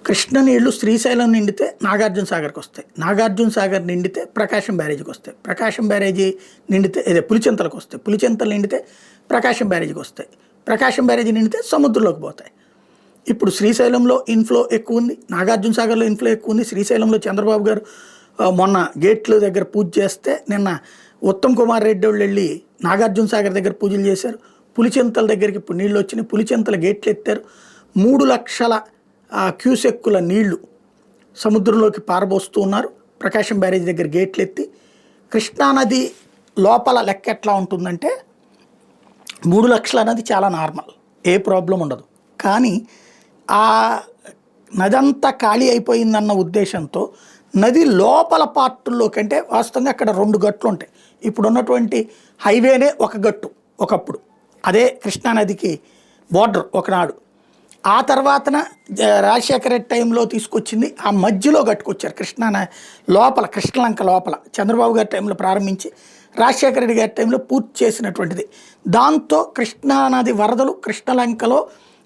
కృష్ణ నీళ్లు శ్రీశైలం నిండితే నాగార్జున సాగర్కి వస్తాయి, నాగార్జున సాగర్ నిండితే ప్రకాశం బ్యారేజీకి వస్తాయి, ప్రకాశం బ్యారేజీ నిండితే అదే పులిచింతలకు వస్తాయి, పులిచింతలు నిండితే ప్రకాశం బ్యారేజీకి వస్తాయి, ప్రకాశం బ్యారేజీ నిండితే సముద్రంలోకి పోతాయి. ఇప్పుడు శ్రీశైలంలో ఇన్ఫ్లో ఎక్కువ ఉంది, నాగార్జున సాగర్లో ఇన్ఫ్లో ఎక్కువ ఉంది. శ్రీశైలంలో చంద్రబాబు గారు మొన్న గేట్ల దగ్గర పూజ చేస్తే నిన్న ఉత్తమ్ కుమార్ రెడ్డి వాళ్ళు వెళ్ళి నాగార్జున సాగర్ దగ్గర పూజలు చేశారు. పులిచింతల దగ్గరికి ఇప్పుడు నీళ్ళు వచ్చినాయి, పులిచింతల గేట్లు ఎత్తారు. 3 లక్షల క్యూసెక్కుల నీళ్లు సముద్రంలోకి పారబోస్తూ ఉన్నారు. ప్రకాశం బ్యారేజ్ దగ్గర గేట్లు ఎత్తి కృష్ణానది లోపల లెక్క ఎట్లా ఉంటుందంటే 3 లక్షల నది చాలా నార్మల్, ఏ ప్రాబ్లం ఉండదు. కానీ ఆ నదంతా ఖాళీ అయిపోయిందన్న ఉద్దేశంతో నది లోపల పార్టుల్లో కంటే వాస్తవంగా అక్కడ 2 గట్లు ఉంటాయి. ఇప్పుడు ఉన్నటువంటి హైవేనే ఒక గట్టు ఒకప్పుడు, అదే కృష్ణానదికి బోర్డర్ ఒకనాడు. ఆ తర్వాతన రాజశేఖర రెడ్డి టైంలో తీసుకొచ్చింది, ఆ మధ్యలో కట్టుకొచ్చారు కృష్ణా లోపల, కృష్ణలంక లోపల చంద్రబాబు గారి టైంలో ప్రారంభించి రాజశేఖర రెడ్డి గారి టైంలో పూర్తి చేసినటువంటిది. దాంతో కృష్ణానది వరదలు కృష్ణలంకలో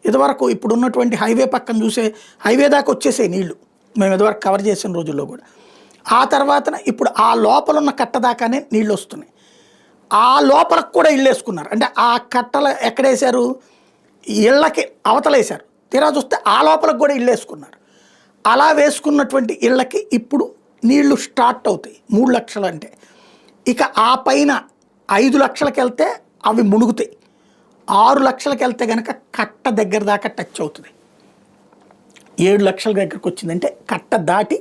ఇదివరకు ఇప్పుడు ఉన్నటువంటి హైవే పక్కన చూసే హైవే దాకా వచ్చేసే నీళ్లు మేము ఇదివరకు కవర్ చేసిన రోజుల్లో కూడా. ఆ తర్వాతన ఇప్పుడు ఆ లోపల ఉన్న కట్ట దాకానే నీళ్ళు వస్తున్నాయి. ఆ లోపలకు కూడా ఇళ్ళు వేసుకున్నారు, అంటే ఆ కట్టలు ఎక్కడేశారు, ఇళ్ళకి అవతలేశారు. తీరా చూస్తే ఆ లోపలకు కూడా ఇళ్ళు వేసుకున్నారు. అలా వేసుకున్నటువంటి ఇళ్ళకి ఇప్పుడు నీళ్లు స్టార్ట్ అవుతాయి 3 లక్షలు అంటే. ఇక ఆ పైన 5 లక్షలకు వెళ్తే అవి మునుగుతాయి, 6 లక్షలకు వెళ్తే కనుక కట్ట దగ్గర దాకా టచ్ అవుతుంది. 7 లక్షల దగ్గరకు వచ్చిందంటే కట్ట దాటి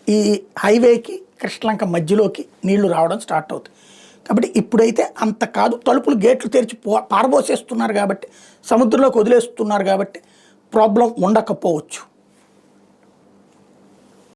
ఈ హైవేకి కృష్ణలంక మధ్యలోకి నీళ్లు రావడం స్టార్ట్ అవుతుంది. కాబట్టి ఇప్పుడైతే అంత కాదు, తలుపులు గేట్లు తెరిచి పారబోసేస్తున్నారు కాబట్టి, సముద్రంలోకి వదిలేస్తున్నారు కాబట్టి ప్రాబ్లం ఉండకపోవచ్చు.